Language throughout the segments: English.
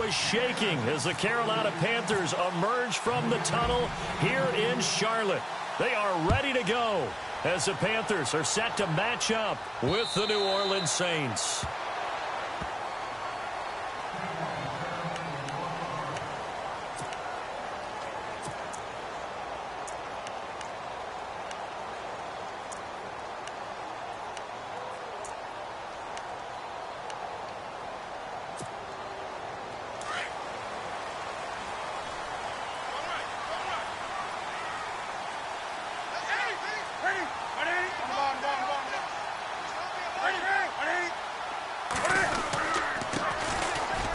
is shaking as the Carolina Panthers emerge from the tunnel here in Charlotte. They are ready to go as the Panthers are set to match up with the New Orleans Saints.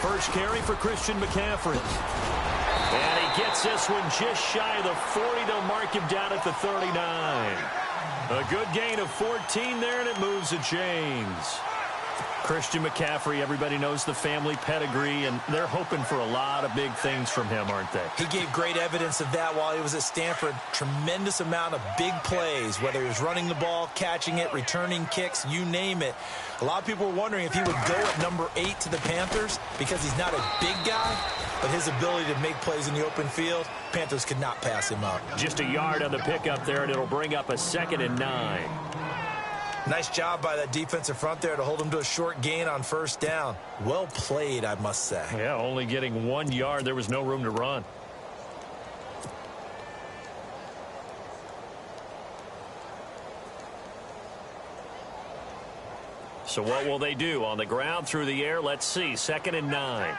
First carry for Christian McCaffrey. And he gets this one just shy of the 40 to mark him down at the 39. A good gain of 14 there, and it moves the chains. Christian McCaffrey, everybody knows the family pedigree, and they're hoping for a lot of big things from him, aren't they? He gave great evidence of that while he was at Stanford. Tremendous amount of big plays, whether he was running the ball, catching it, returning kicks, you name it. A lot of people were wondering if he would go at number 8 to the Panthers because he's not a big guy, but his ability to make plays in the open field, Panthers could not pass him up. Just a yard on the pickup there, and it'll bring up a 2nd and 9. Nice job by that defensive front there to hold him to a short gain on first down. Well played, I must say. Yeah, only getting 1 yard. There was no room to run. So what will they do? On the ground, through the air, let's see. 2nd and 9.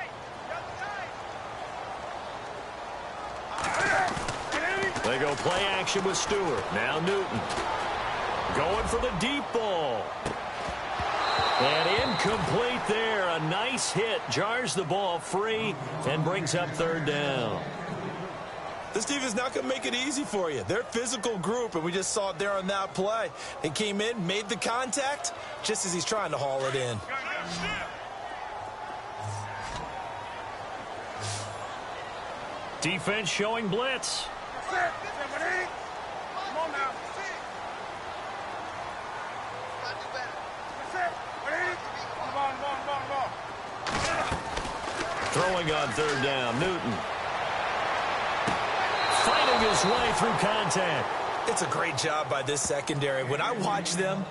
They go play action with Stewart. Now Newton. Going for the deep ball. And incomplete there. A nice hit. Jars the ball free and brings up 3rd down. This team is not going to make it easy for you. They're a physical group, and we just saw it there on that play. They came in, made the contact, just as he's trying to haul it in. Defense showing blitz. Throwing on 3rd down, Newton. Fighting his way through contact. It's a great job by this secondary. When I watch them,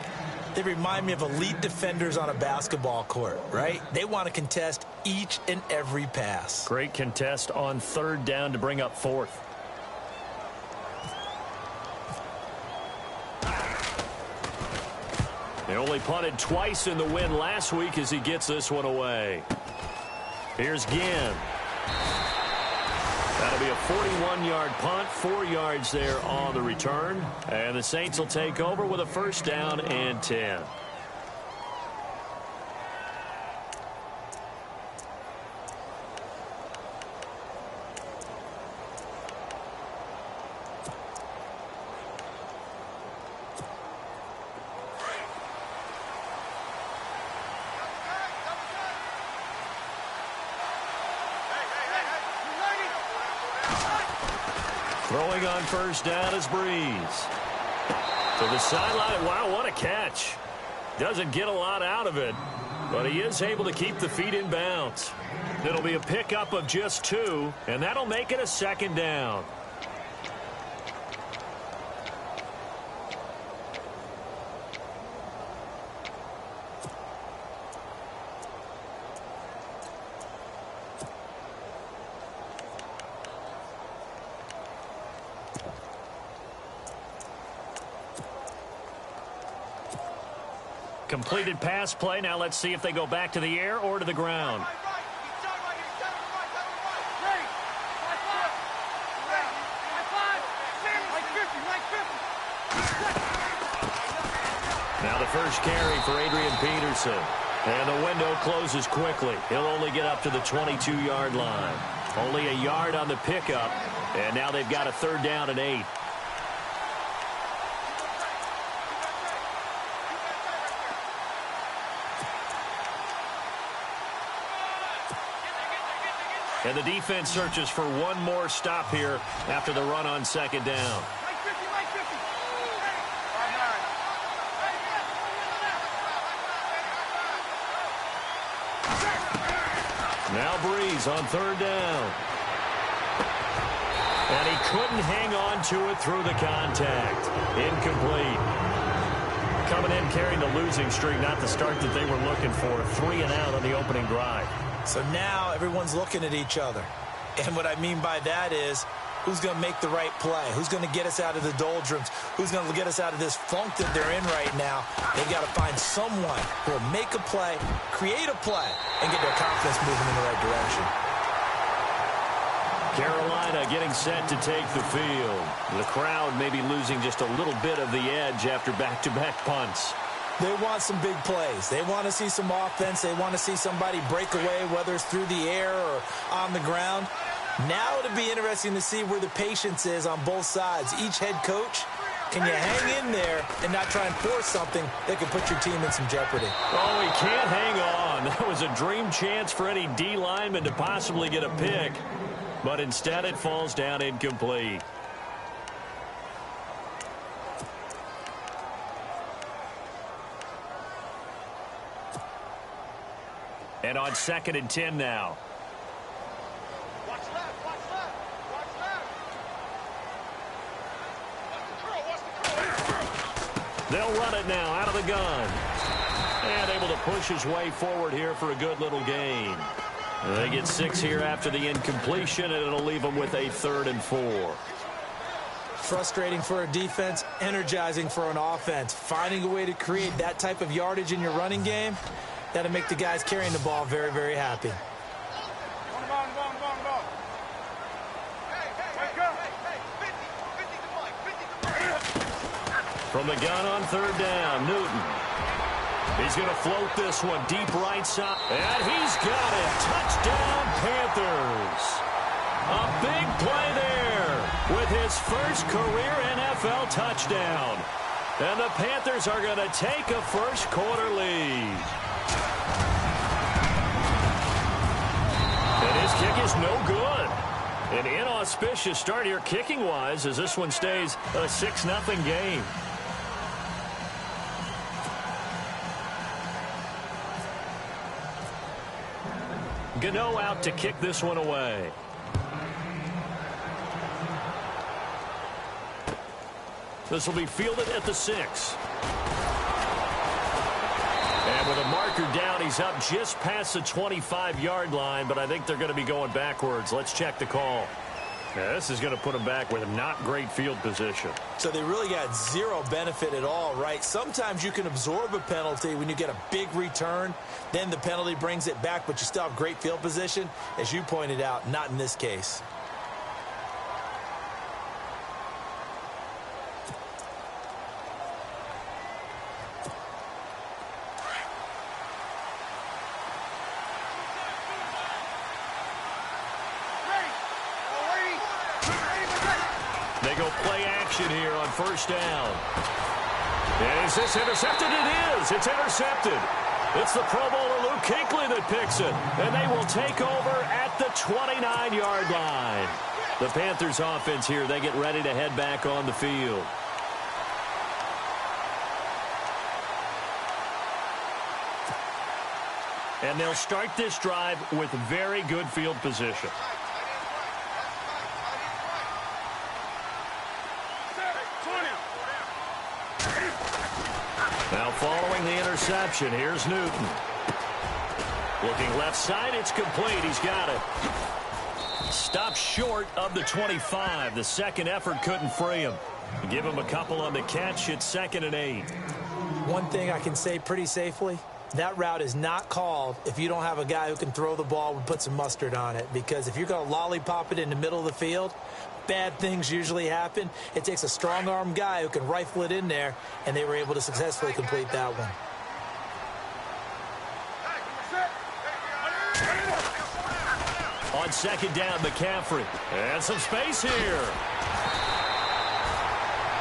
they remind me of elite defenders on a basketball court, right? They want to contest each and every pass. Great contest on 3rd down to bring up 4th. They only punted twice in the win last week as he gets this one away. Here's Ginn. That'll be a 41-yard punt, 4 yards there on the return. And the Saints will take over with a 1st down and 10. Throwing on 1st down is Breeze. To the sideline. Wow, what a catch. Doesn't get a lot out of it, but he is able to keep the feet in bounds. It'll be a pickup of just 2, and that'll make it a 2nd down. Completed pass play. Now let's see if they go back to the air or to the ground. Now the first carry for Adrian Peterson. And the window closes quickly. He'll only get up to the 22-yard line. Only a yard on the pickup. And now they've got a 3rd down and 8. And the defense searches for one more stop here after the run on 2nd down. Now Breeze on third down. And he couldn't hang on to it through the contact. Incomplete. Coming in carrying the losing streak, not the start that they were looking for. 3 and out on the opening drive. So now everyone's looking at each other. And what I mean by that is, who's going to make the right play? Who's going to get us out of the doldrums? Who's going to get us out of this funk that they're in right now? They've got to find someone who will make a play, create a play, and get their confidence moving in the right direction. Carolina getting set to take the field. The crowd may be losing just a little bit of the edge after back-to-back punts. They want some big plays. They want to see some offense. They want to see somebody break away, whether it's through the air or on the ground. Now it'll be interesting to see where the patience is on both sides. Each head coach, can you hang in there and not try and force something that could put your team in some jeopardy? Oh, he can't hang on. That was a dream chance for any D lineman to possibly get a pick. But instead it falls down incomplete. And on 2nd and 10 now. Watch left, watch left, watch left. They'll run it now out of the gun. And able to push his way forward here for a good little gain. They get 6 here after the incompletion, and it'll leave them with a 3rd and 4. Frustrating for a defense, energizing for an offense. Finding a way to create that type of yardage in your running game, that'll make the guys carrying the ball very, very happy. From the gun on 3rd down, Newton. He's going to float this one deep right side. And he's got it. Touchdown, Panthers. A big play there with his first career NFL touchdown. And the Panthers are going to take a first-quarter lead. And his kick is no good. An inauspicious start here kicking-wise as this one stays a 6-0 game. Gano out to kick this one away. This will be fielded at the 6. And with a marker down, he's up just past the 25-yard line, but I think they're going to be going backwards. Let's check the call. Now, this is going to put them back with not great field position. So they really got zero benefit at all, right? Sometimes you can absorb a penalty when you get a big return. Then the penalty brings it back, but you still have great field position. As you pointed out, not in this case. They go play action here on 1st down. And is this intercepted? It is. It's intercepted. It's the Pro Bowler Luke Kuechly that picks it. And they will take over at the 29-yard line. The Panthers offense here, they get ready to head back on the field. And they'll start this drive with very good field position. Now following the interception, here's Newton. Looking left side, it's complete. He's got it. Stopped short of the 25. The second effort couldn't free him. Give him a couple on the catch. It's 2nd and 8. One thing I can say pretty safely, that route is not called if you don't have a guy who can throw the ball and put some mustard on it. Because if you're going to lollipop it in the middle of the field, bad things usually happen. It takes a strong-arm guy who can rifle it in there, and they were able to successfully complete that one. On 2nd down, McCaffrey. And some space here.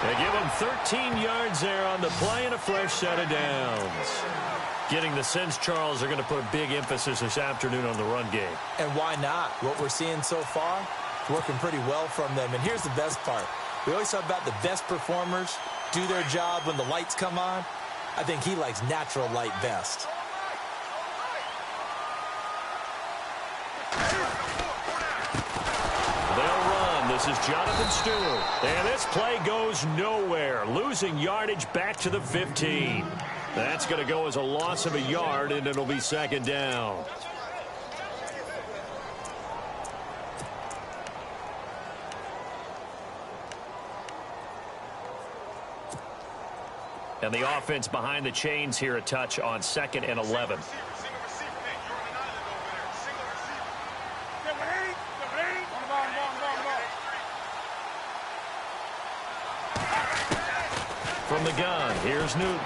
They give him 13 yards there on the play and a fresh set of downs. Getting the sense, Charles, are going to put a big emphasis this afternoon on the run game. And why not? What we're seeing so far, working pretty well from them. And here's the best part. We always talk about the best performers do their job when the lights come on. I think he likes natural light best. This is Jonathan Stewart. And this play goes nowhere. Losing yardage back to the 15. That's going to go as a loss of a yard, and it'll be second down. And the offense behind the chains here, a touch on 2nd and 11. From the gun, here's Newton.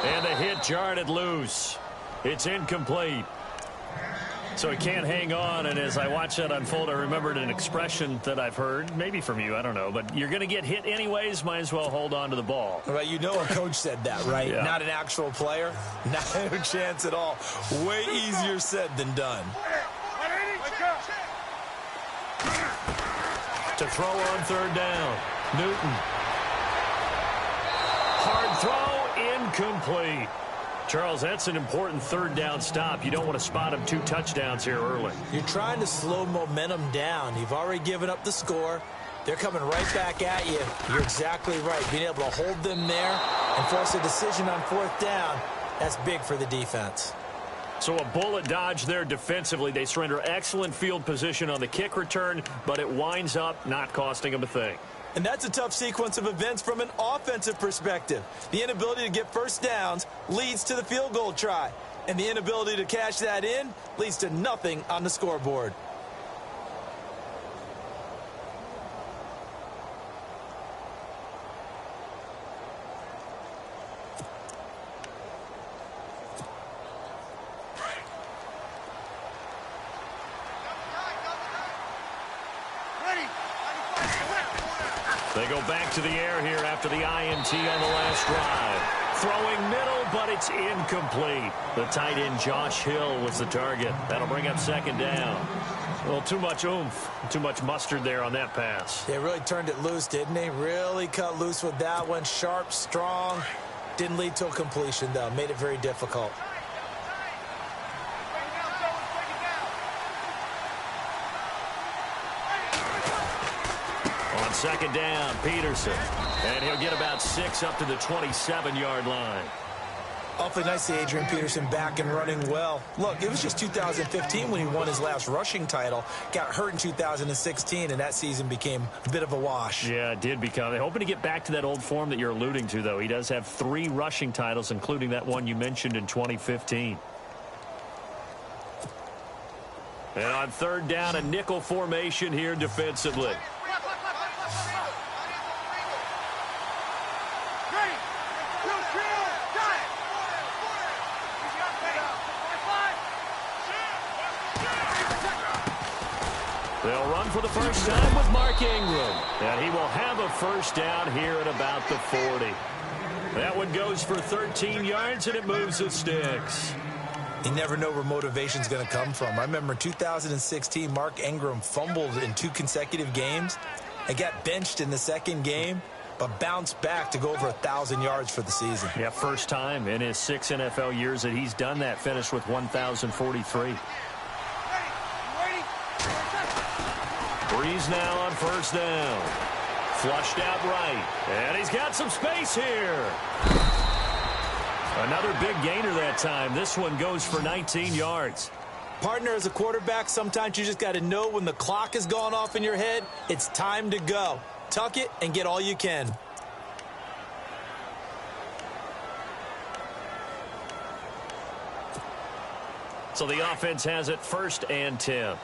And the hit jarred it loose. It's incomplete. So he can't hang on, and as I watch that unfold, I remembered an expression that I've heard, maybe from you, I don't know, but you're going to get hit anyways, might as well hold on to the ball. Well, you know a coach said that, right? Yeah. Not an actual player. Not a chance at all. Way easier said than done. To throw on 3rd down. Newton. Hard throw, incomplete. Charles, that's an important 3rd down stop. You don't want to spot him 2 touchdowns here early. You're trying to slow momentum down. You've already given up the score. They're coming right back at you. You're exactly right. Being able to hold them there and force a decision on 4th down, that's big for the defense. So a bullet dodge there defensively. They surrender excellent field position on the kick return, but it winds up not costing them a thing. And that's a tough sequence of events from an offensive perspective. The inability to get 1st downs leads to the field goal try. And the inability to cash that in leads to nothing on the scoreboard. They go back to the air here after the INT on the last drive. Throwing middle, but it's incomplete. The tight end, Josh Hill, was the target. That'll bring up 2nd down. Well, too much oomph, too much mustard there on that pass. They really turned it loose, didn't they? Really cut loose with that one. Sharp, strong. Didn't lead to a completion, though. Made it very difficult. On 2nd down, Peterson. And he'll get about 6 up to the 27-yard line. Awfully nice to see Adrian Peterson back and running well. Look, it was just 2015 when he won his last rushing title. Got hurt in 2016, and that season became a bit of a wash. Yeah, it did become. They're hoping to get back to that old form that you're alluding to, though. He does have 3 rushing titles, including that one you mentioned in 2015. And on 3rd down, a nickel formation here defensively. They'll run for the first time with Mark Ingram. And he will have a 1st down here at about the 40. That one goes for 13 yards, and it moves the sticks. You never know where motivation's going to come from. I remember in 2016, Mark Ingram fumbled in 2 consecutive games and got benched in the 2nd game, but bounced back to go over 1,000 yards for the season. Yeah, first time in his 6 NFL years that he's done that, finished with 1,043. Breeze now on 1st down. Flushed out right. And he's got some space here. Another big gainer that time. This one goes for 19 yards. Partner, as a quarterback, sometimes you just got to know when the clock has gone off in your head, it's time to go. Tuck it and get all you can. So the offense has it 1st and 10.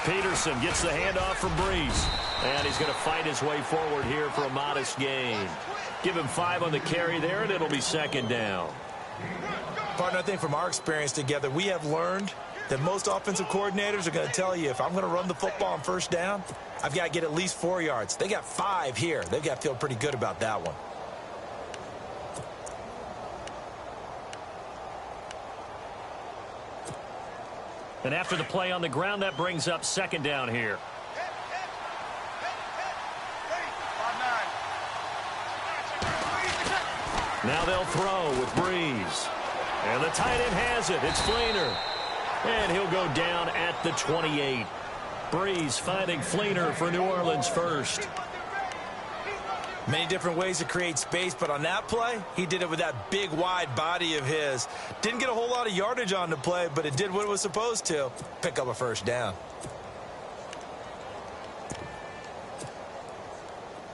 Peterson gets the handoff from Breeze. And he's going to fight his way forward here for a modest gain. Give him 5 on the carry there, and it'll be 2nd down. Partner, I think from our experience together, we have learned that most offensive coordinators are going to tell you, if I'm going to run the football on 1st down, I've got to get at least 4 yards. They got 5 here. They've got to feel pretty good about that one. And after the play on the ground, that brings up 2nd down here. Now they'll throw with Breeze. And the tight end has it. It's Fleener. And he'll go down at the 28. Breeze finding Fleener for New Orleans first. Many different ways to create space, but on that play, he did it with that big, wide body of his. Didn't get a whole lot of yardage on the play, but it did what it was supposed to. Pick up a first down.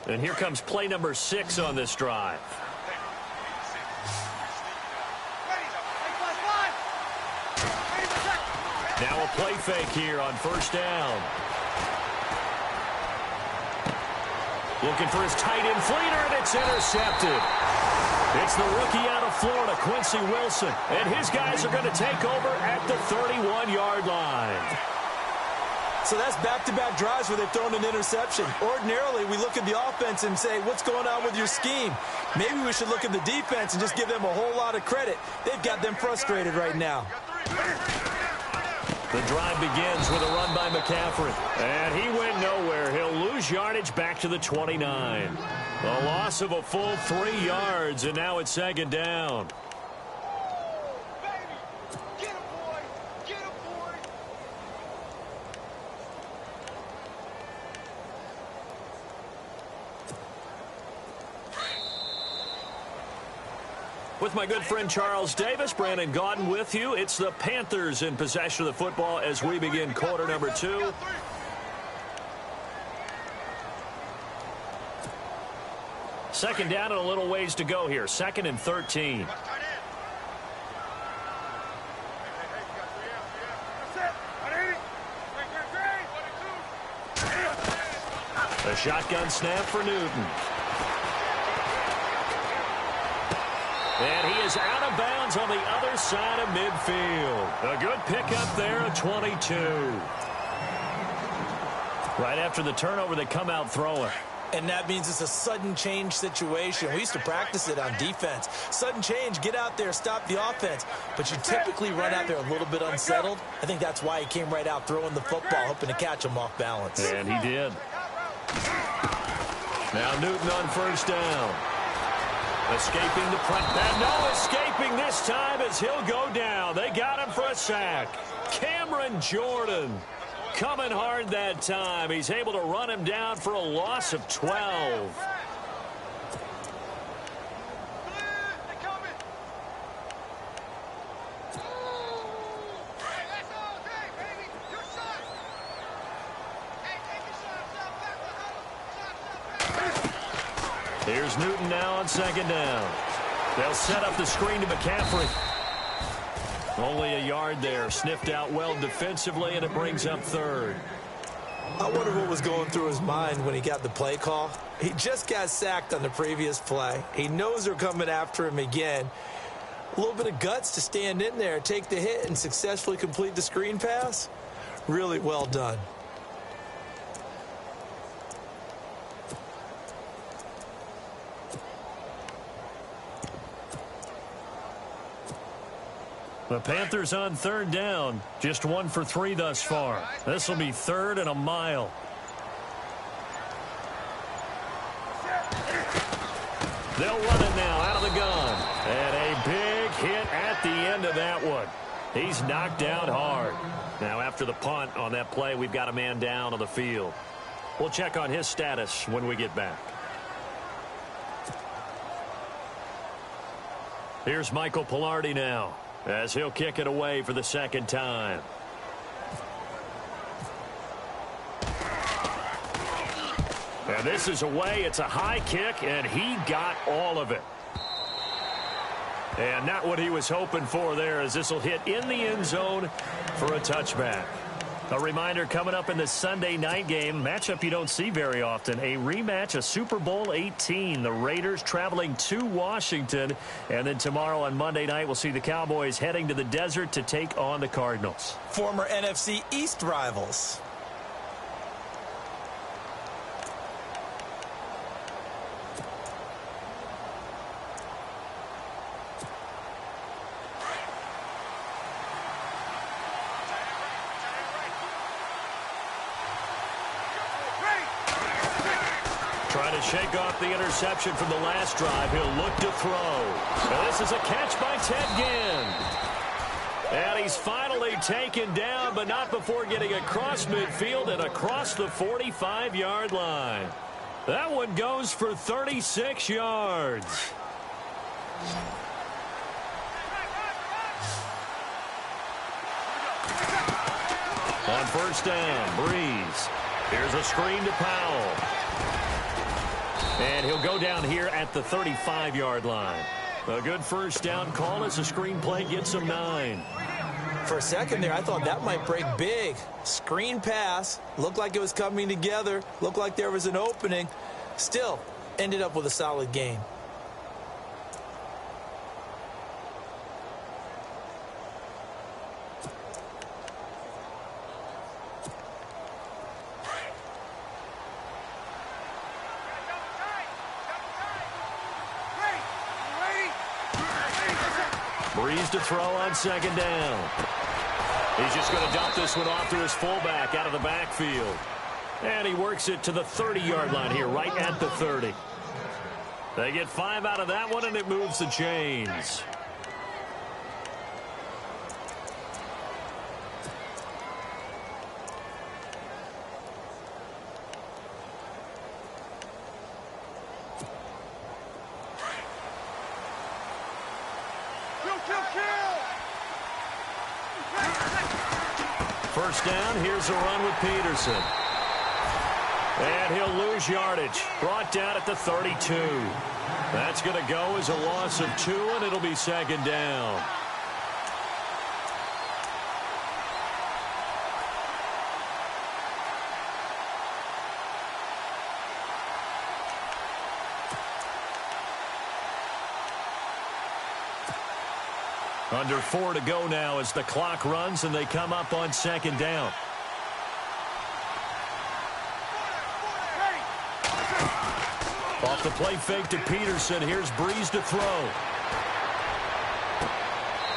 And here comes play number 6 on this drive. Now a play fake here on first down. Looking for his tight end, Fleener, and it's intercepted. It's the rookie out of Florida, Quincy Wilson, and his guys are going to take over at the 31-yard line. So that's back-to-back drives where they've thrown an interception. Ordinarily, we look at the offense and say, what's going on with your scheme? Maybe we should look at the defense and just give them a whole lot of credit. They've got them frustrated right now. The drive begins with a run by McCaffrey. And he went nowhere. He'll lose yardage back to the 29. A loss of a full 3 yards, and now it's second down. With my good friend Charles Davis, Brandon Gaudin with you. It's the Panthers in possession of the football as we begin quarter number 2. Second down and a little ways to go here. 2nd and 13. A shotgun snap for Newton. And he is out of bounds on the other side of midfield. A good pickup there at 22. Right after the turnover, they come out throwing. And that means it's a sudden change situation. We used to practice it on defense. Sudden change, get out there, stop the offense. But you typically run out there a little bit unsettled. I think that's why he came right out throwing the football, hoping to catch him off balance. And he did. Now Newton on first down. Escaping the press. And no escaping this time as he'll go down. They got him for a sack. Cameron Jordan coming hard that time. He's able to run him down for a loss of 12. Here's Newton now on second down. They'll set up the screen to McCaffrey. Only a yard there. Sniffed out well defensively, and it brings up 3rd. I wonder what was going through his mind when he got the play call. He just got sacked on the previous play. He knows they're coming after him again. A little bit of guts to stand in there, take the hit, and successfully complete the screen pass. Really well done. The Panthers on 3rd down. Just 1 for 3 thus far. This will be 3rd and a mile. They'll run it now out of the gun. And a big hit at the end of that one. He's knocked down hard. Now after the punt on that play, we've got a man down on the field. We'll check on his status when we get back. Here's Michael Pilardi now, as he'll kick it away for the 2nd time. And this is away. It's a high kick, and he got all of it. And not what he was hoping for there, as this will hit in the end zone for a touchback. A reminder, coming up in the Sunday night game, matchup you don't see very often, a rematch of Super Bowl 18. The Raiders traveling to Washington. And then tomorrow on Monday night, we'll see the Cowboys heading to the desert to take on the Cardinals. Former NFC East rivals. To shake off the interception from the last drive, he'll look to throw. And this is a catch by Ted Ginn. And he's finally taken down, but not before getting across midfield and across the 45-yard line. That one goes for 36 yards. On first down, Breeze. Here's a screen to Powell. And he'll go down here at the 35-yard line. A good first down call as the screenplay gets him 9. For a second there, I thought that might break big. Screen pass. Looked like it was coming together. Looked like there was an opening. Still, ended up with a solid game. Breeze to throw on second down. He's just going to dump this one off to his fullback out of the backfield. And he works it to the 30-yard line here, right at the 30. They get 5 out of that one, and it moves the chains. First down, here's a run with Peterson. And he'll lose yardage. Brought down at the 32. That's going to go as a loss of 2, and it'll be second down. Under 4 to go now as the clock runs and they come up on second down. Off the play fake to Peterson. Here's Breeze to throw.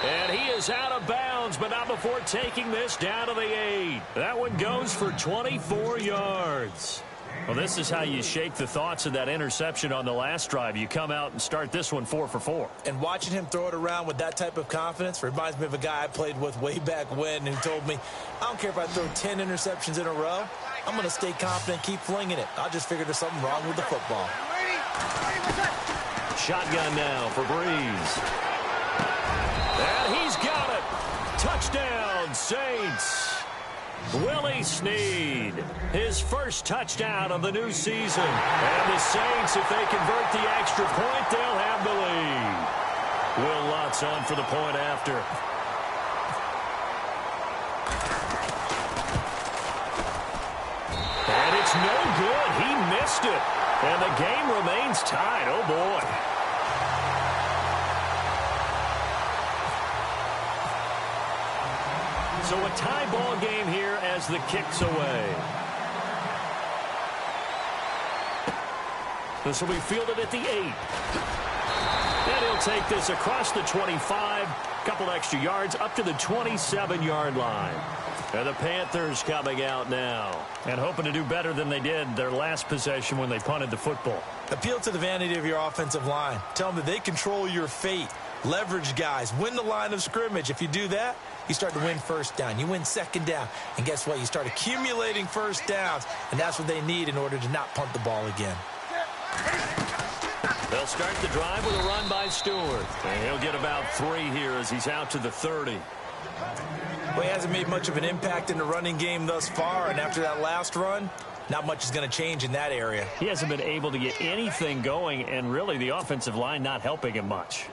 And he is out of bounds, but not before taking this down to the 8. That one goes for 24 yards. Well, this is how you shake the thoughts of that interception on the last drive. You come out and start this one 4 for 4. And watching him throw it around with that type of confidence reminds me of a guy I played with way back when who told me, I don't care if I throw 10 interceptions in a row. I'm going to stay confident, keep flinging it. I just figured there's something wrong with the football. Shotgun now for Breeze. And he's got it. Touchdown, Saints. Willie Snead, his first touchdown of the new season. And the Saints, if they convert the extra point, they'll have the lead. Will Lutz on for the point after. And it's no good. He missed it. And the game remains tied. Oh, boy. So a tie ball game here as the kick's away. This will be fielded at the 8. And he'll take this across the 25, couple extra yards up to the 27-yard line. And the Panthers coming out now and hoping to do better than they did their last possession when they punted the football. Appeal to the vanity of your offensive line. Tell them that they control your fate. Leverage guys. Win the line of scrimmage. If you do that, you start to win first down. You win second down. And guess what? You start accumulating first downs. And that's what they need in order to not punt the ball again. They'll start the drive with a run by Stewart. And he'll get about 3 here as he's out to the 30. Well, he hasn't made much of an impact in the running game thus far. And after that last run, not much is going to change in that area. He hasn't been able to get anything going. And really the offensive line not helping him much.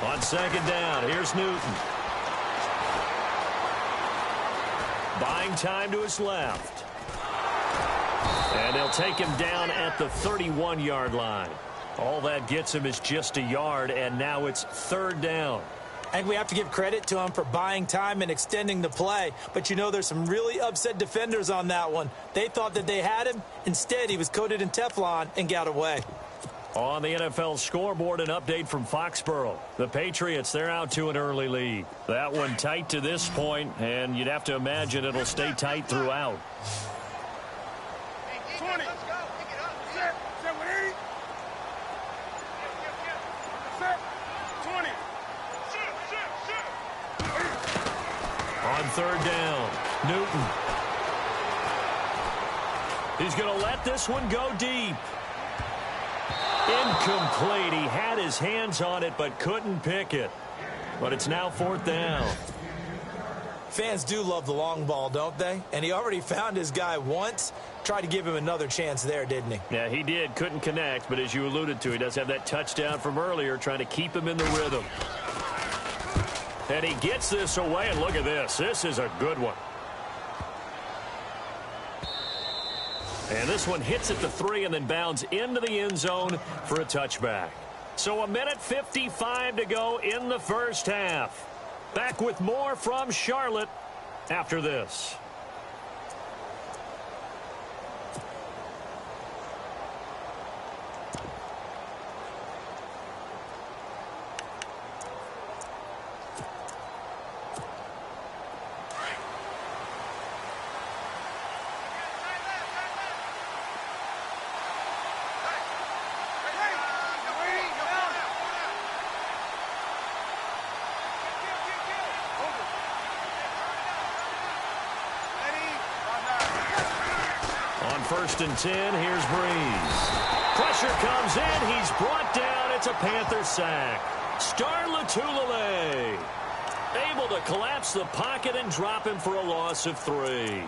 On second down, here's Newton. Buying time to his left. And they'll take him down at the 31-yard line. All that gets him is just a yard, and now it's third down. I think we have to give credit to him for buying time and extending the play. But, you know, there's some really upset defenders on that one. They thought that they had him. Instead, he was coated in Teflon and got away. On the NFL scoreboard, an update from Foxborough. The Patriots, they're out to an early lead. That one tight to this point, and you'd have to imagine it'll stay tight throughout. 20. Let's go. Pick it up. Set. Set with 80. Set. 20. On third down, Newton. He's going to let this one go deep. Incomplete. He had his hands on it but couldn't pick it. But it's now fourth down. Fans do love the long ball, don't they? And he already found his guy once. Tried to give him another chance there, didn't he? Yeah, he did. Couldn't connect, but as you alluded to, he does have that touchdown from earlier, trying to keep him in the rhythm. And he gets this away, and look at this. This is a good one. And this one hits at the 3 and then bounds into the end zone for a touchback. So 1:55 to go in the first half. Back with more from Charlotte after this. First and 10, here's Breeze. Pressure comes in, he's brought down, it's a Panther sack. Star Latulele able to collapse the pocket and drop him for a loss of 3.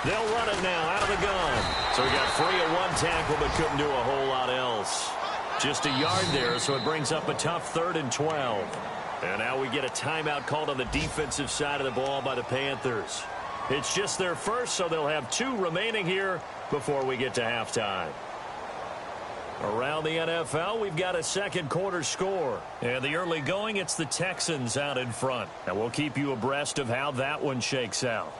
They'll run it now out of the gun. So he got free of one tackle but couldn't do a whole lot else. Just a yard there, so it brings up a tough 3rd and 12. And now we get a timeout called on the defensive side of the ball by the Panthers. It's just their first, so they'll have 2 remaining here before we get to halftime. Around the NFL, we've got a second quarter score. And the early going, it's the Texans out in front. And we'll keep you abreast of how that one shakes out.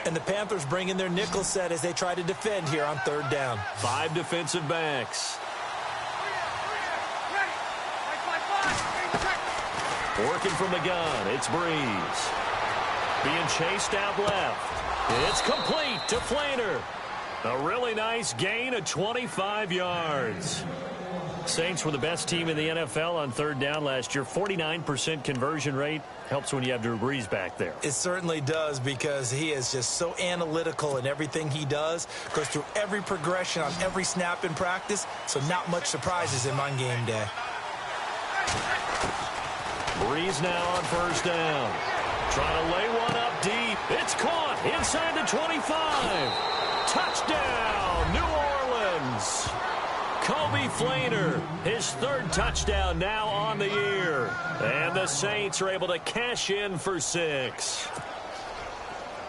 And the Panthers bring in their nickel set as they try to defend here on 3rd down. 5 defensive backs. Working from the gun, it's Breeze. Being chased out left. It's complete to Flainer. A really nice gain of 25 yards. Saints were the best team in the NFL on 3rd down last year. 49% conversion rate. Helps when you have Drew Brees back there. It certainly does, because he is just so analytical in everything he does. Goes through every progression on every snap in practice, so not much surprises him on game day. Brees now on 1st down. Trying to lay one up deep. It's caught inside the 25. Touchdown, New Orleans. Kobe Flainer, his 3rd touchdown now on the year. And the Saints are able to cash in for 6.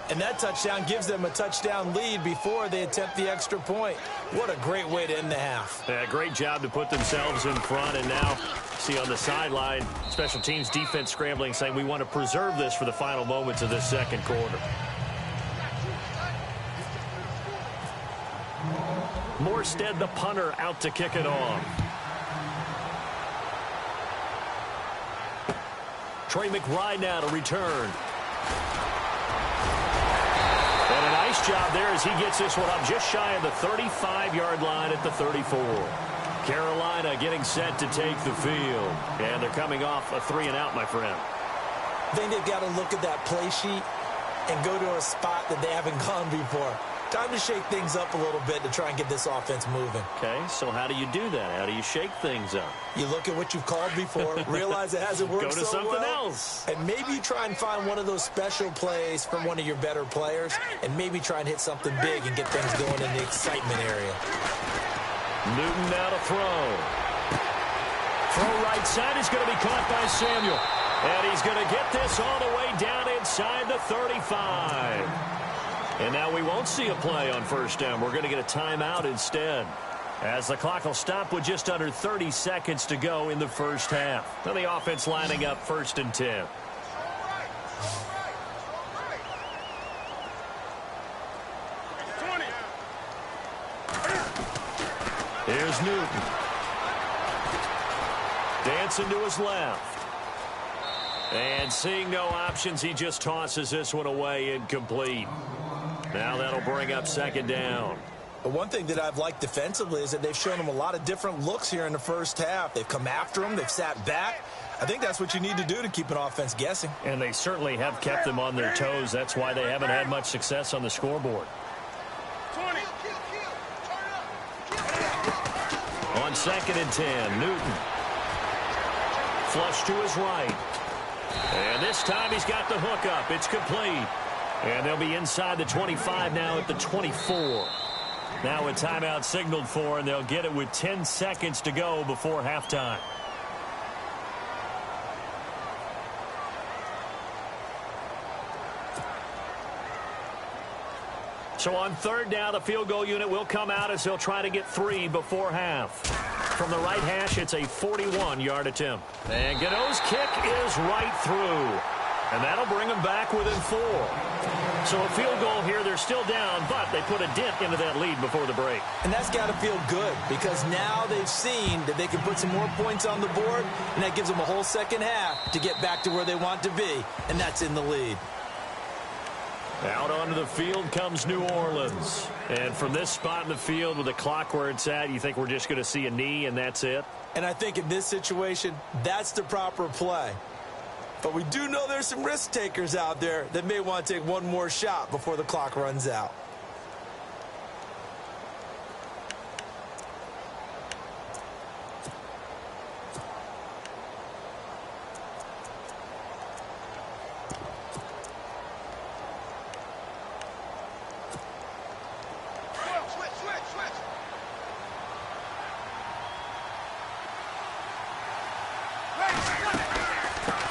And that touchdown gives them a touchdown lead before they attempt the extra point. What a great way to end the half. Yeah, great job to put themselves in front. And now, see on the sideline, special teams defense scrambling, saying we want to preserve this for the final moments of this second quarter. Morstead, the punter, out to kick it off. Trey McBride now to return. And a nice job there as he gets this one up just shy of the 35-yard line at the 34. Carolina getting set to take the field. And they're coming off a 3-and-out, my friend. I think they've got to look at that play sheet and go to a spot that they haven't gone before. Time to shake things up a little bit to try and get this offense moving. Okay, so how do you do that? How do you shake things up? You look at what you've called before, realize it hasn't worked Go to so something well, else. and maybe you try and find one of those special plays from one of your better players, and maybe try and hit something big and get things going in the excitement area. Newton now to throw. Throw right side is going to be caught by Samuel. And he's going to get this all the way down inside the 35. And now we won't see a play on first down. We're going to get a timeout instead, as the clock will stop with just under 30 seconds to go in the first half. Now the offense lining up 1st and 10. Here's Newton. Dancing to his left. And seeing no options, he just tosses this one away, incomplete. Now that'll bring up 2nd down. But one thing that I've liked defensively is that they've shown him a lot of different looks here in the first half. They've come after him. They've sat back. I think that's what you need to do to keep an offense guessing. And they certainly have kept them on their toes. That's why they haven't had much success on the scoreboard. 20. On 2nd and 10, Newton. Flush to his right. And this time he's got the hook up. It's complete. And they'll be inside the 25 now at the 24. Now a timeout signaled for, and they'll get it with 10 seconds to go before halftime. So on 3rd down, the field goal unit will come out as they'll try to get 3 before half. From the right hash, it's a 41-yard attempt. And Gano's kick is right through. And that'll bring them back within 4. So a field goal here, they're still down, but they put a dent into that lead before the break. And that's got to feel good, because now they've seen that they can put some more points on the board, and that gives them a whole second half to get back to where they want to be, and that's in the lead. Out onto the field comes New Orleans. And from this spot in the field with the clock where it's at, you think we're just going to see a knee and that's it? And I think in this situation, that's the proper play. But we do know there's some risk takers out there that may want to take one more shot before the clock runs out.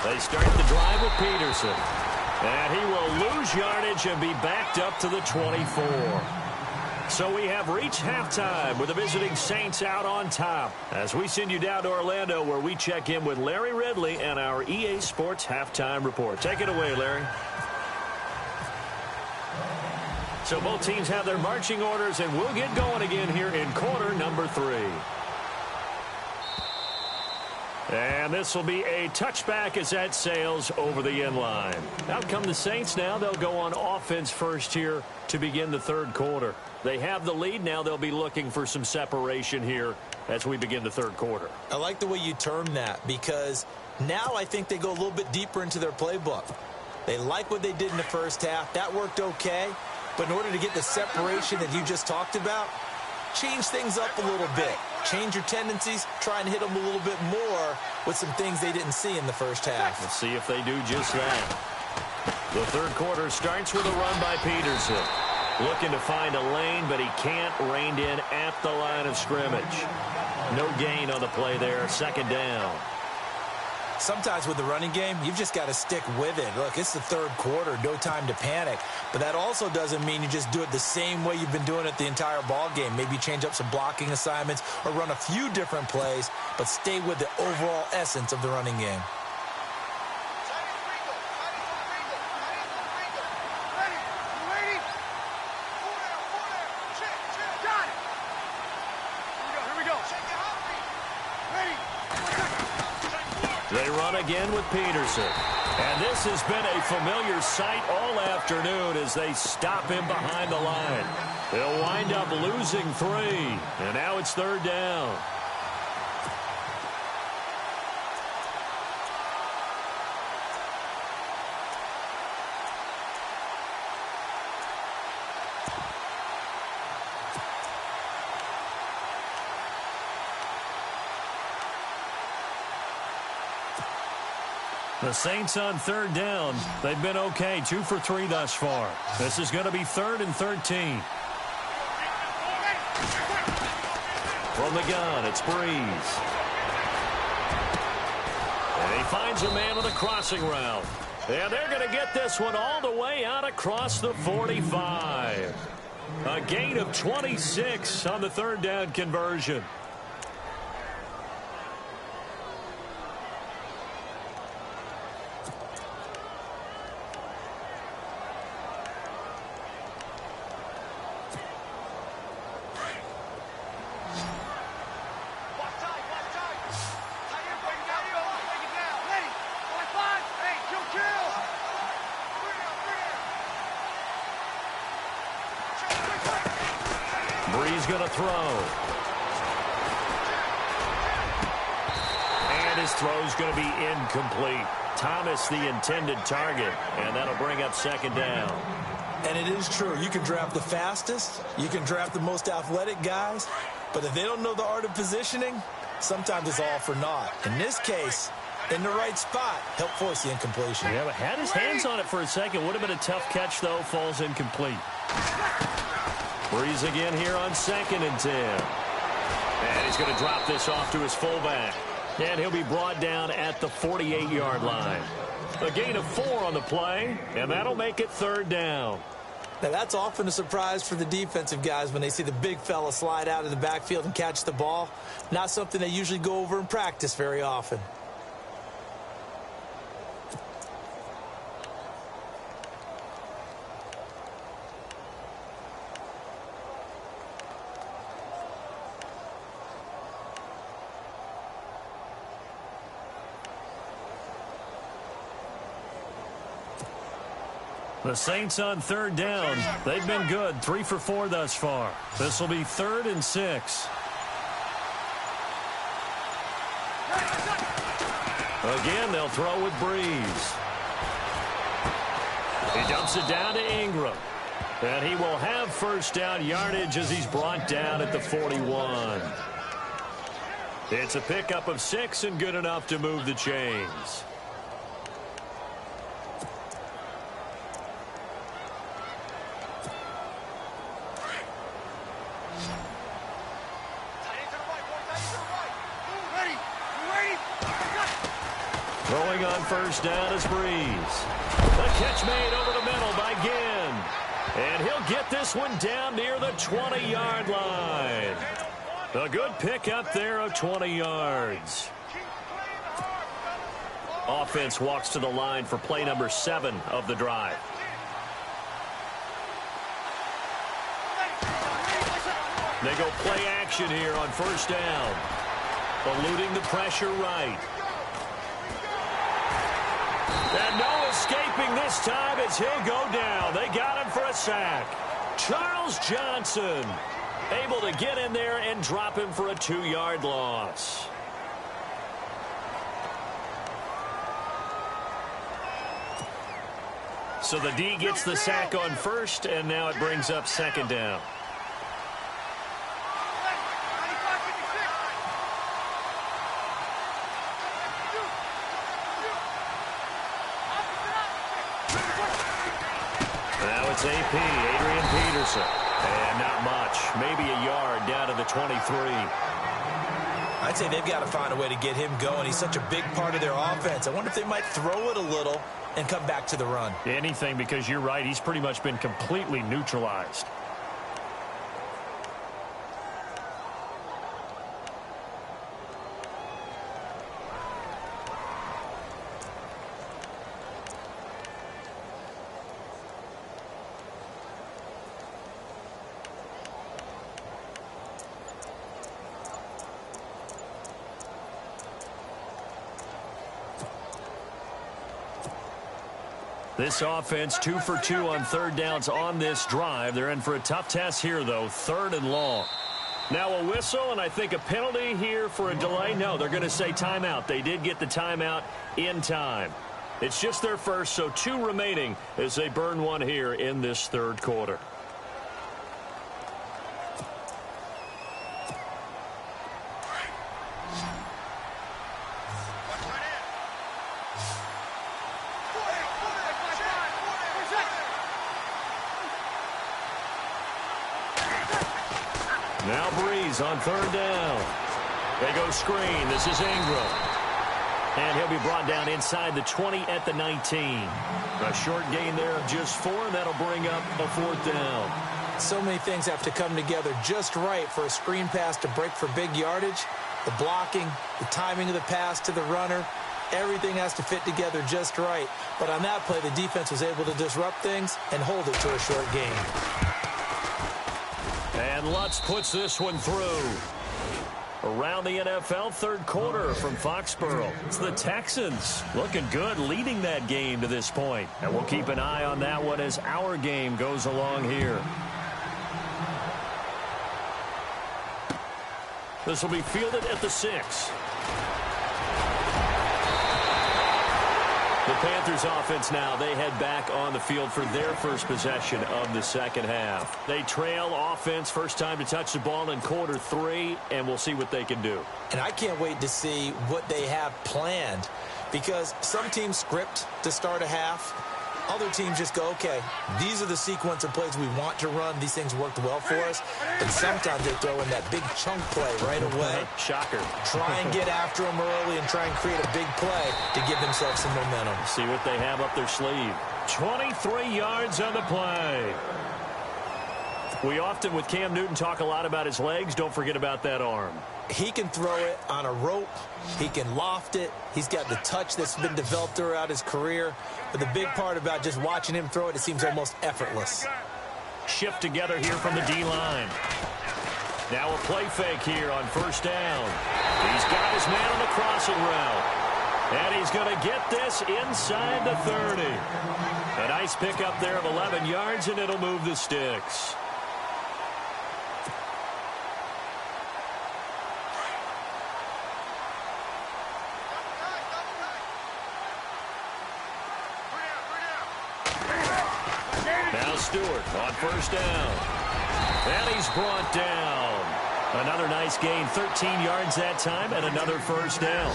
They start the drive with Peterson. And he will lose yardage and be backed up to the 24. So we have reached halftime with the visiting Saints out on top, as we send you down to Orlando, where we check in with Larry Ridley and our EA Sports Halftime Report. Take it away, Larry. So both teams have their marching orders, and we'll get going again here in quarter number 3. And this will be a touchback as that sails over the end line. Out come the Saints now. They'll go on offense first here to begin the 3rd quarter. They have the lead. Now they'll be looking for some separation here as we begin the 3rd quarter. I like the way you term that, because now I think they go a little bit deeper into their playbook. They like what they did in the first half. That worked okay. But in order to get the separation that you just talked about, change things up a little bit. Change your tendencies, try and hit them a little bit more with some things they didn't see in the first half. Let's see if they do just that. The 3rd quarter starts with a run by Peterson. Looking to find a lane, but he can't. Reined in at the line of scrimmage. No gain on the play there. 2nd down. Sometimes with the running game, you've just got to stick with it. Look, it's the 3rd quarter, no time to panic. But that also doesn't mean you just do it the same way you've been doing it the entire ball game. Maybe change up some blocking assignments or run a few different plays, but stay with the overall essence of the running game. They run again with Peterson. And this has been a familiar sight all afternoon as they stop him behind the line. They'll wind up losing 3. And now it's 3rd down. The Saints on third down. They've been okay, 2 for 3 thus far. This is going to be 3rd and 13. From the gun, it's Breeze. And he finds a man on the crossing route. And they're going to get this one all the way out across the 45. A gain of 26 on the third down conversion. Breeze going to throw. And his throw's going to be incomplete. Thomas the intended target, and that'll bring up 2nd down. And it is true. You can draft the fastest. You can draft the most athletic guys. But if they don't know the art of positioning, sometimes it's all for naught. In this case, in the right spot, help force the incompletion. Yeah, but had his hands on it for a second. Would have been a tough catch, though. Falls incomplete. Breeze again here on 2nd and 10. And he's going to drop this off to his fullback. And he'll be brought down at the 48-yard line. A gain of 4 on the play, and that'll make it 3rd down. Now, that's often a surprise for the defensive guys when they see the big fella slide out of the backfield and catch the ball. Not something they usually go over in practice very often. The Saints on 3rd down. They've been good, 3 for 4 thus far. This will be 3rd and 6. Again, they'll throw with Breeze. He dumps it down to Ingram. And he will have 1st down yardage as he's brought down at the 41. It's a pickup of 6 and good enough to move the chains. Throwing on 1st down is Breeze. The catch made over the middle by Ginn. And he'll get this one down near the 20-yard line. A good pickup there of 20 yards. Offense walks to the line for play number 7 of the drive. They go play action here on 1st down. Eluding the pressure right. And no escaping this time as he'll go down. They got him for a sack. Charles Johnson able to get in there and drop him for a 2-yard loss. So the D gets the sack on 1st, and now it brings up 2nd down. It's AP, Adrian Peterson. And not much. Maybe a yard down to the 23. I'd say they've got to find a way to get him going. He's such a big part of their offense. I wonder if they might throw it a little and come back to the run. Anything, because you're right. He's pretty much been completely neutralized. This offense 2 for 2 on 3rd downs on this drive. They're in for a tough test here, though, 3rd and long. Now a whistle, and I think a penalty here for a delay. No, they're going to say timeout. They did get the timeout in time. It's just their first, so 2 remaining as they burn one here in this 3rd quarter. Now Breeze on third down. They go screen. This is Ingram. And he'll be brought down inside the 20 at the 19. A short gain there of just 4. That'll bring up a fourth down. So many things have to come together just right for a screen pass to break for big yardage. The blocking, the timing of the pass to the runner, everything has to fit together just right. But on that play, the defense was able to disrupt things and hold it to a short gain. And Lutz puts this one through. Around the NFL, third quarter from Foxborough. It's the Texans looking good, leading that game to this point. And we'll keep an eye on that one as our game goes along here. This will be fielded at the 6. The Panthers offense now, they head back on the field for their first possession of the second half. They trail offense, first time to touch the ball in quarter 3, and we'll see what they can do. And I can't wait to see what they have planned, because some teams script to start a half. Other teams just go, okay, these are the sequence of plays we want to run. These things worked well for us. And sometimes they throw in that big chunk play right away. Shocker. Try and get after them early and try and create a big play to give themselves some momentum. See what they have up their sleeve. 23 yards on the play. We often, with Cam Newton, talk a lot about his legs. Don't forget about that arm. He can throw it on a rope. He can loft it. He's got the touch that's been developed throughout his career. But the big part about just watching him throw it, it seems almost effortless. Shift together here from the D-line. Now a play fake here on first down. He's got his man on the crossing route. And he's going to get this inside the 30. A nice pickup there of 11 yards, and it'll move the sticks. Stewart on first down. And he's brought down. Another nice gain, 13 yards that time, and another first down.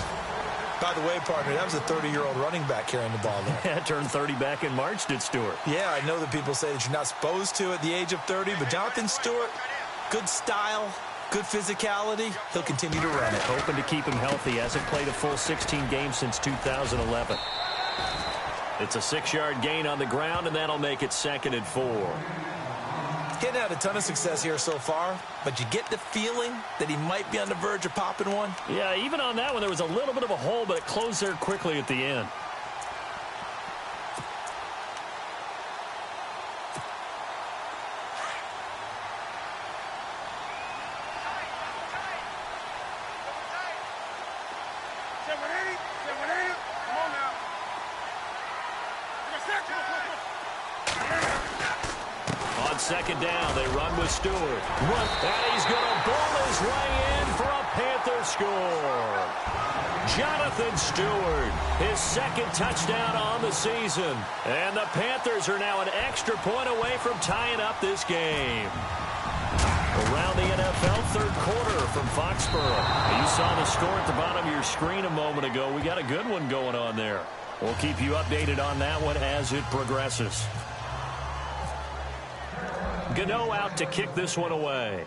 By the way, partner, that was a 30-year-old running back carrying the ball there. Yeah, turned 30 back in March, did Stewart. Yeah, I know that people say that you're not supposed to at the age of 30, but Jonathan Stewart, good style, good physicality. He'll continue to run it. Hoping to keep him healthy. Hasn't played a full 16 games since 2011. It's a 6-yard gain on the ground, and that'll make it 2nd and 4. Getting had a ton of success here so far, but you get the feeling that he might be on the verge of popping one. Yeah, even on that one, there was a little bit of a hole, but it closed there quickly at the end. Second down, they run with Stewart. And he's going to ball his way in for a Panther score. Jonathan Stewart, his second touchdown on the season. And the Panthers are now an extra point away from tying up this game. Around the NFL, third quarter from Foxborough. You saw the score at the bottom of your screen a moment ago. We got a good one going on there. We'll keep you updated on that one as it progresses. Gano out to kick this one away.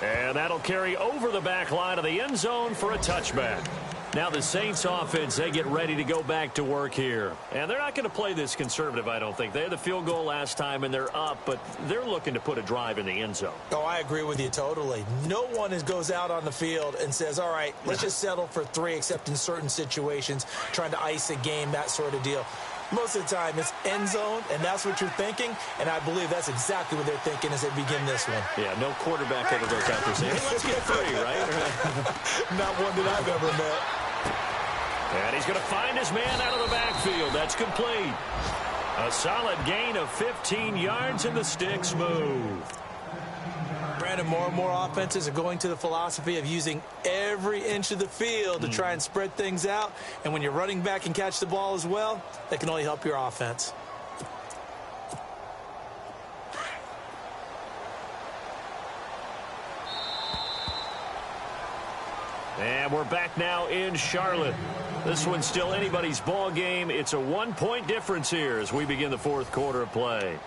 And that'll carry over the back line of the end zone for a touchback. Now the Saints offense, they get ready to go back to work here. And they're not going to play this conservative, I don't think. They had the field goal last time, and they're up, but they're looking to put a drive in the end zone. Oh, I agree with you totally. No one goes out on the field and says, all right, let's just settle for 3, except in certain situations, trying to ice a game, that sort of deal. Most of the time, it's end zone, and that's what you're thinking, and I believe that's exactly what they're thinking as they begin this one. Yeah, no quarterback ever goes out there saying, hey, let's get 3, right? Not one that I've ever met. And he's going to find his man out of the backfield. That's complete. A solid gain of 15 yards, and the sticks move. Brandon, more and more offenses are going to the philosophy of using every inch of the field to try and spread things out. And when you're running back and catch the ball as well, that can only help your offense. And we're back now in Charlotte. This one's still anybody's ball game. It's a 1-point difference here as we begin the fourth quarter of play.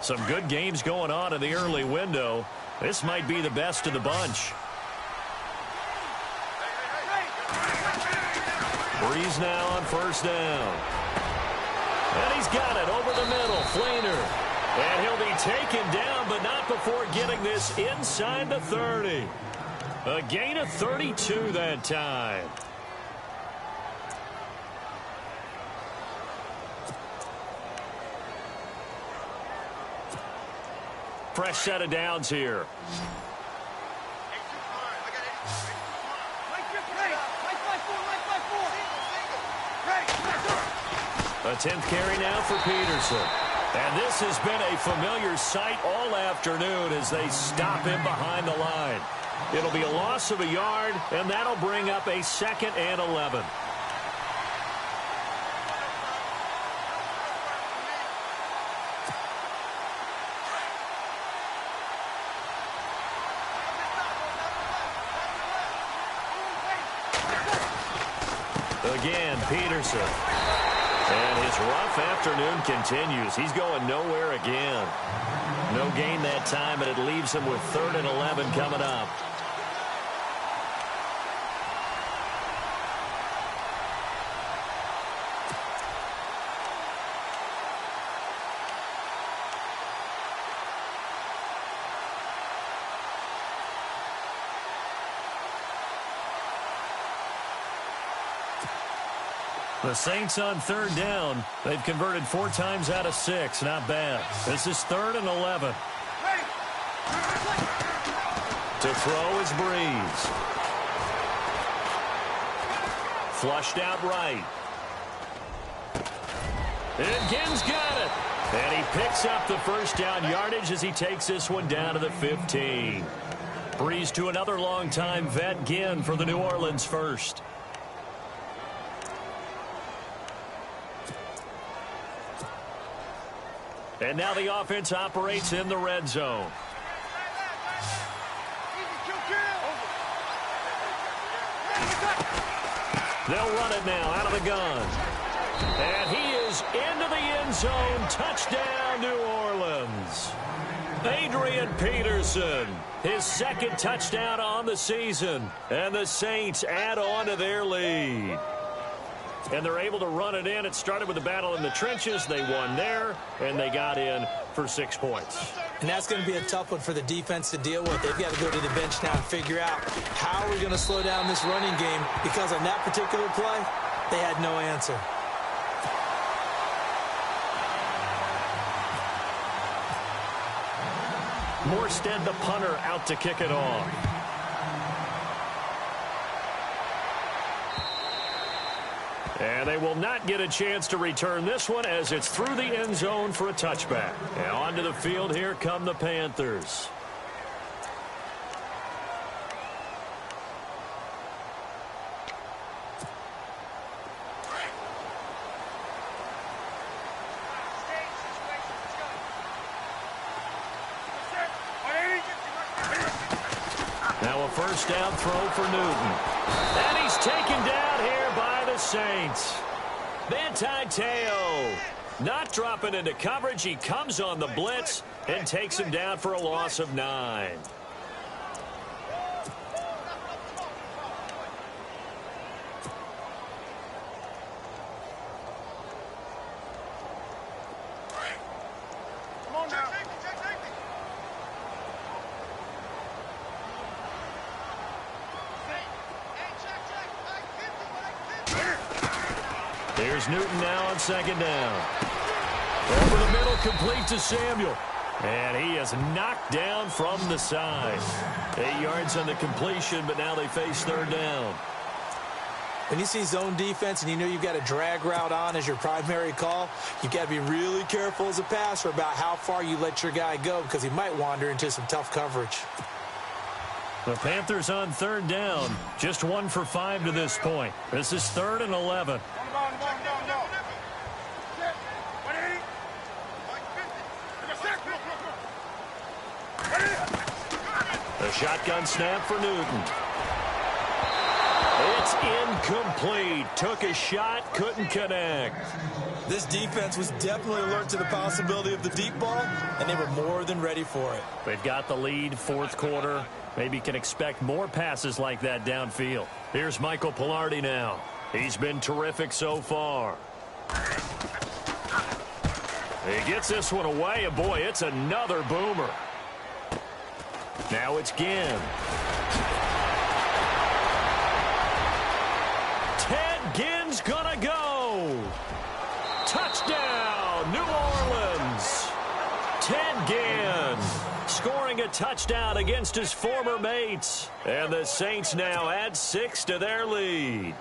Some good games going on in the early window. This might be the best of the bunch. Breeze now on first down. And he's got it over the middle. Flainer. And he'll be taken down, but not before getting this inside the 30. A gain of 32 that time. Fresh set of downs here. A 10th carry now for Peterson. And this has been a familiar sight all afternoon as they stop him behind the line. It'll be a loss of a yard, and that'll bring up a 2nd and 11. Again, Peterson. And his rough afternoon continues. He's going nowhere again. No gain that time, and it leaves him with 3rd and 11 coming up. The Saints on 3rd down. They've converted 4 times out of 6. Not bad. This is 3rd and 11. To throw is Breeze. Flushed out right. And Ginn's got it. And he picks up the first down yardage as he takes this one down to the 15. Breeze to another long-time vet, Ginn, for the New Orleans first. And now the offense operates in the red zone. They'll run it now out of the gun. And he is into the end zone. Touchdown, New Orleans. Adrian Peterson, his 2nd touchdown on the season. And the Saints add on to their lead. And they're able to run it in. It started with a battle in the trenches. They won there, and they got in for 6 points. And that's going to be a tough one for the defense to deal with. They've got to go to the bench now and figure out how are we going to slow down this running game, because on that particular play, they had no answer. Morstead, the punter, out to kick it off. And they will not get a chance to return this one as it's through the end zone for a touchback. And onto the field here come the Panthers. Now a first down throw for Newton. And he's taken down here by the Saints. Manti Te'o not dropping into coverage. He comes on the blitz and takes him down for a loss of 9. Here's Newton now on 2nd down. Over the middle, complete to Samuel. And he is knocked down from the side. 8 yards on the completion, but now they face 3rd down. When you see zone defense and you know you've got a drag route on as your primary call, you've got to be really careful as a passer about how far you let your guy go because he might wander into some tough coverage. The Panthers on third down. Just 1 for 5 to this point. This is 3rd and 11. The shotgun snap for Newton. It's incomplete. Took a shot, couldn't connect. This defense was definitely alert to the possibility of the deep ball, and they were more than ready for it. They've got the lead, 4th quarter. Maybe can expect more passes like that downfield. Here's Michael Pilardi now. He's been terrific so far. He gets this one away, and boy, it's another boomer. Now it's Ginn. Ted Ginn's gonna go. Touchdown, New Orleans. Ted Ginn scoring a touchdown against his former mates. And the Saints now add 6 to their lead.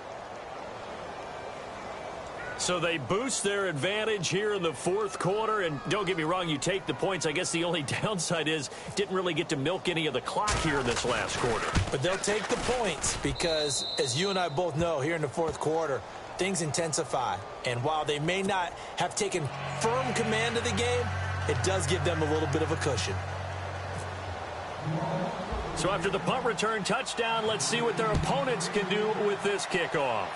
So they boost their advantage here in the 4th quarter. And don't get me wrong, you take the points. I guess the only downside is didn't really get to milk any of the clock here in this last quarter. But they'll take the points because, as you and I both know, here in the 4th quarter, things intensify. And while they may not have taken firm command of the game, it does give them a little bit of a cushion. So after the punt return touchdown, let's see what their opponents can do with this kickoff.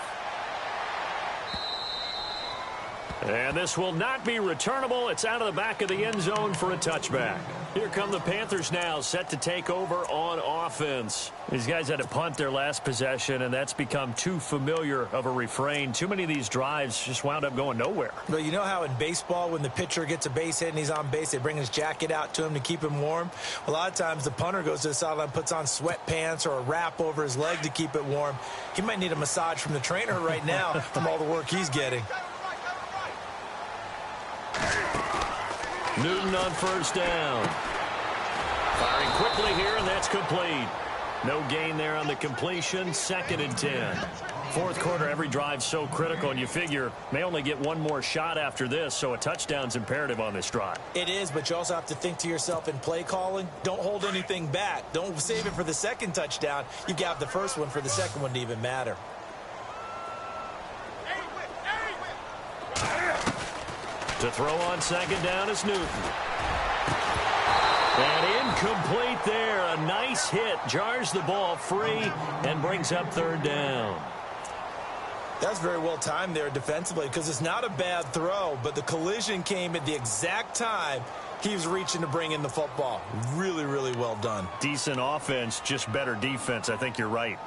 And this will not be returnable. It's out of the back of the end zone for a touchback. Here come the Panthers now, set to take over on offense. These guys had to punt their last possession, and that's become too familiar of a refrain. Too many of these drives just wound up going nowhere. Well, you know how in baseball, when the pitcher gets a base hit and he's on base, they bring his jacket out to him to keep him warm? A lot of times the punter goes to the sideline, puts on sweatpants or a wrap over his leg to keep it warm. He might need a massage from the trainer right now from all the work he's getting. Newton on 1st down. Firing quickly here, and that's complete. No gain there on the completion. 2nd and 10. 4th quarter, every drive so critical, and you figure may only get one more shot after this, so a touchdown's imperative on this drive. It is, but you also have to think to yourself in play calling, don't hold anything back. Don't save it for the 2nd touchdown. You got the 1st one for the 2nd one to even matter. To throw on 2nd down is Newton. And incomplete there. A nice hit. Jars the ball free and brings up 3rd down. That's very well timed there defensively because it's not a bad throw, but the collision came at the exact time he was reaching to bring in the football. Really, really well done. Decent offense, just better defense. I think you're right.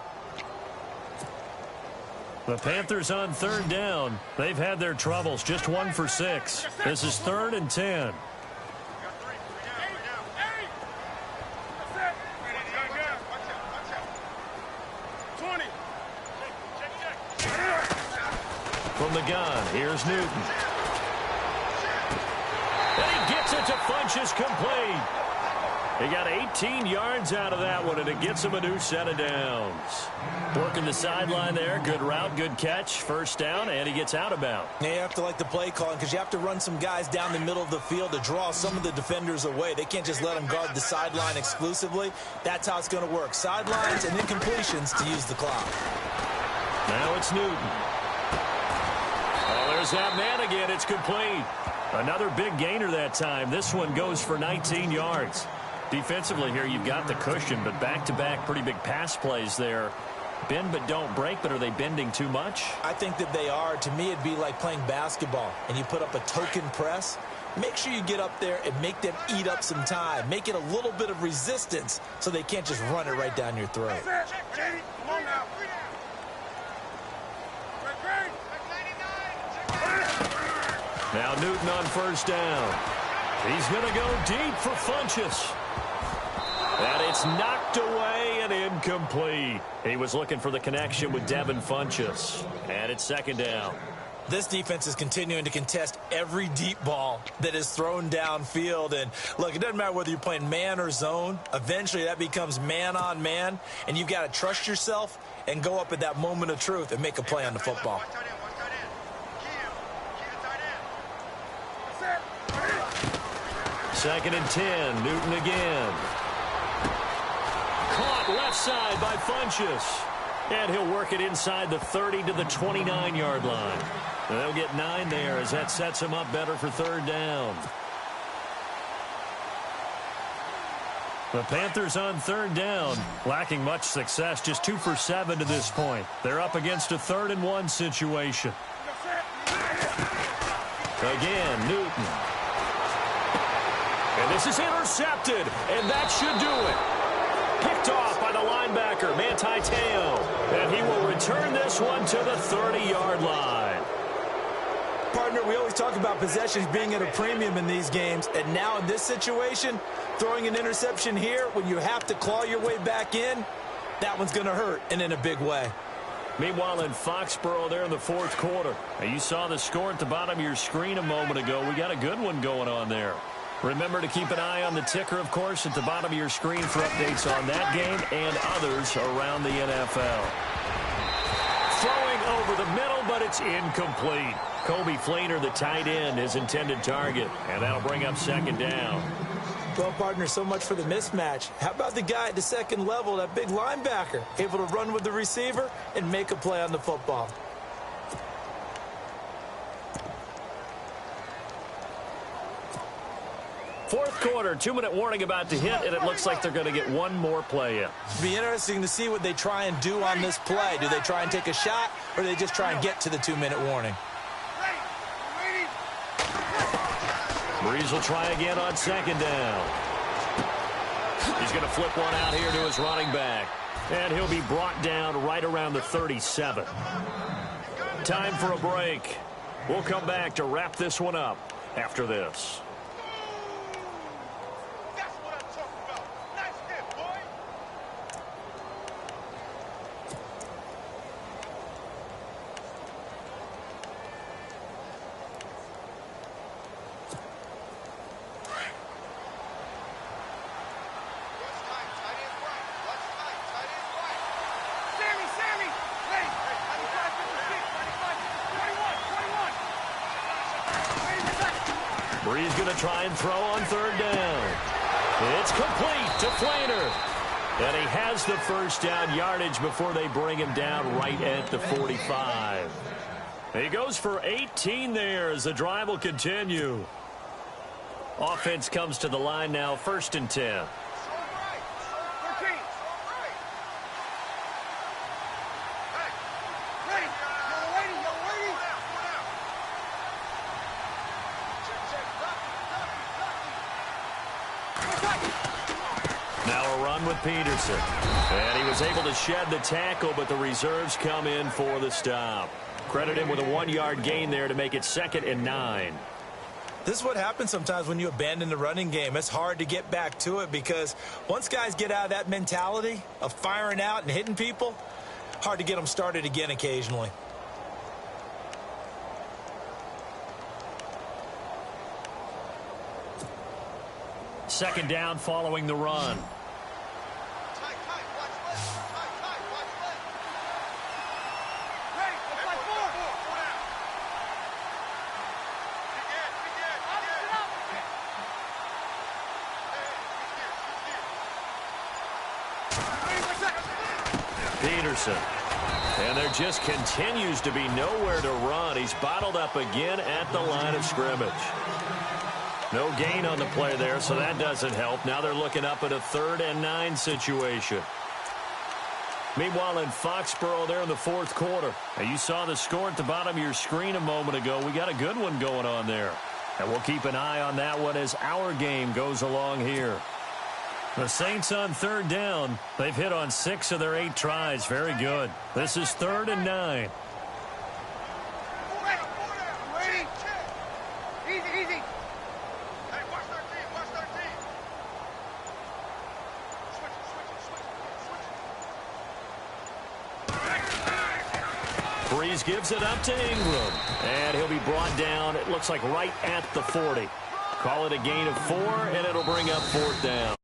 The Panthers on 3rd down. They've had their troubles. Just 1 for 6. This is 3rd and 10. From the gun, here's Newton. And he gets it to Funchess complete. He got 18 yards out of that one, and it gets him a new set of downs. Working the sideline there. Good route, good catch. 1st down, and he gets out of bounds. Now you have to like the play calling because you have to run some guys down the middle of the field to draw some of the defenders away. They can't just let them guard the sideline exclusively. That's how it's going to work. Sidelines and incompletions to use the clock. Now it's Newton. Oh, there's that man again. It's complete. Another big gainer that time. This one goes for 19 yards. Defensively here, you've got the cushion, but back-to-back pretty big pass plays there. Bend but don't break, but are they bending too much? I think that they are. To me, it'd be like playing basketball, and you put up a token press. Make sure you get up there and make them eat up some time. Make it a little bit of resistance so they can't just run it right down your throat. Now Newton on 1st down. He's going to go deep for Funchess. And it's knocked away and incomplete. He was looking for the connection with Devin Funchess. And it's 2nd down. This defense is continuing to contest every deep ball that is thrown downfield. And, look, it doesn't matter whether you're playing man or zone. Eventually, that becomes man-on-man, and you've got to trust yourself and go up at that moment of truth and make a play on the football. Second and 10. Newton again. Caught left side by Funchess. And he'll work it inside the 30 to the 29-yard line. They'll get 9 there as that sets him up better for third down. The Panthers on third down, lacking much success, just 2 for 7 to this point. They're up against a 3rd and 1 situation. Again, Newton. And this is intercepted, and that should do it. Picked off by the linebacker, Manti Te'o. And he will return this one to the 30-yard line. Partner, we always talk about possessions being at a premium in these games, and now in this situation, throwing an interception here when you have to claw your way back in, that one's going to hurt, and in a big way. Meanwhile, in Foxborough there in the 4th quarter, you saw the score at the bottom of your screen a moment ago. We got a good one going on there. Remember to keep an eye on the ticker, of course, at the bottom of your screen for updates on that game and others around the NFL. Throwing over the middle, but it's incomplete. Kobe Fleener, the tight end, his intended target, and that'll bring up second down. Well, partner, so much for the mismatch. How about the guy at the second level, that big linebacker, able to run with the receiver and make a play on the football? Fourth quarter, 2-minute warning about to hit, and it looks like they're going to get one more play in. It'll be interesting to see what they try and do on this play. Do they try and take a shot, or do they just try and get to the 2-minute warning? Breeze will try again on second down. He's going to flip one out here to his running back. And he'll be brought down right around the 37. Time for a break. We'll come back to wrap this one up after this. Breeze going to try and throw on third down. It's complete to Fleener. And he has the first down yardage before they bring him down right at the 45. He goes for 18 there as the drive will continue. Offense comes to the line now, 1st and 10. With Peterson. And he was able to shed the tackle, but the reserves come in for the stop. Credit him with a 1-yard gain there to make it 2nd and 9. This is what happens sometimes when you abandon the running game. It's hard to get back to it because once guys get out of that mentality of firing out and hitting people, hard to get them started again occasionally. Second down following the run. Peterson. And there just continues to be nowhere to run. He's bottled up again at the line of scrimmage. No gain on the play there, so that doesn't help. Now they're looking up at a 3rd and 9 situation. Meanwhile, in Foxborough there in the 4th quarter. Now, you saw the score at the bottom of your screen a moment ago. We got a good one going on there. And we'll keep an eye on that one as our game goes along here. The Saints on third down. They've hit on 6 of their 8 tries. Very good. This is 3rd and 9. Breeze gives it up to Ingram. And he'll be brought down, it looks like right at the 40. Call it a gain of 4, and it'll bring up 4th down.